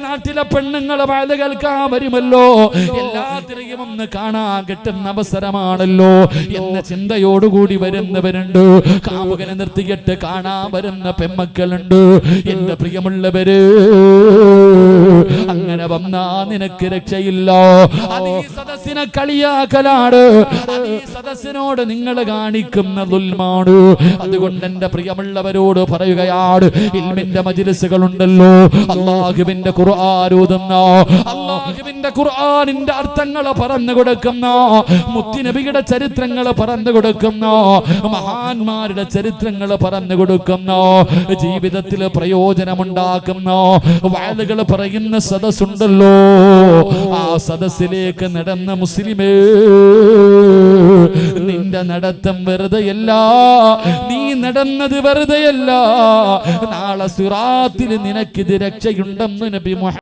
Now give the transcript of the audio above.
നാട്ടിലെ പെണ്ണുങ്ങളെ വയത് കേൾക്കാൻ വരുമല്ലോ, എല്ലാത്തിനെയും ഒന്ന് കാണാൻ കിട്ടുന്ന അവസരമാണല്ലോ എന്ന ചിന്തയോടുകൂടി വരുന്നവരുണ്ട്. കാമുകനെ നിർത്തിയിട്ട് കാണാൻ വരുന്ന പെമ്മക്കളുണ്ട്. എന്റെ പ്രിയമുള്ളവര്, അങ്ങനെ വന്നാ നിനക്ക് രക്ഷയില്ല. അത് ഈ സദസ്സിനെ കളിയാക്കലാണ്, അത് ഈ സദസ്സിനോട് നിങ്ങൾ കാണിക്കുന്ന ദുൽമാണ്. അതുകൊണ്ട് എന്റെ പ്രിയമുള്ളവരോട് പറയുകയാണ്, ഇൽമിന്റെ മജ്‌ലിസുകളുണ്ടല്ലോ, അല്ലാഹുവിന്റെ ഖുർആൻ ഓതുന്ന, അല്ലാഹുവിന്റെ ഖുർആനിന്റെ അർത്ഥങ്ങൾ പറഞ്ഞു കൊടുക്കുന്ന, മുത്തുനബിയുടെ ചരിത്രങ്ങൾ പറഞ്ഞു കൊടുക്കുന്ന, മഹാന്മാരുടെ ചരിത്രങ്ങൾ പറഞ്ഞു കൊടുക്കുന്ന, ജീവിതത്തിൽ പ്രയോജനമുണ്ടാക്കുന്ന വഅദുകൾ പറയുന്ന സദസ്സുണ്ടല്ലോ, ആ സദസ്സിലേക്ക് നടന്ന മുസ്ലിമേ, നിന്റെ നടത്തം വെറുതെയല്ല, നീ നടന്നത് വെറുതെയല്ല. നാളെ സിറാത്തിൽ നിനക്കിത് രക്ഷയുണ്ടെന്ന് നബി മുഹമ്മദ്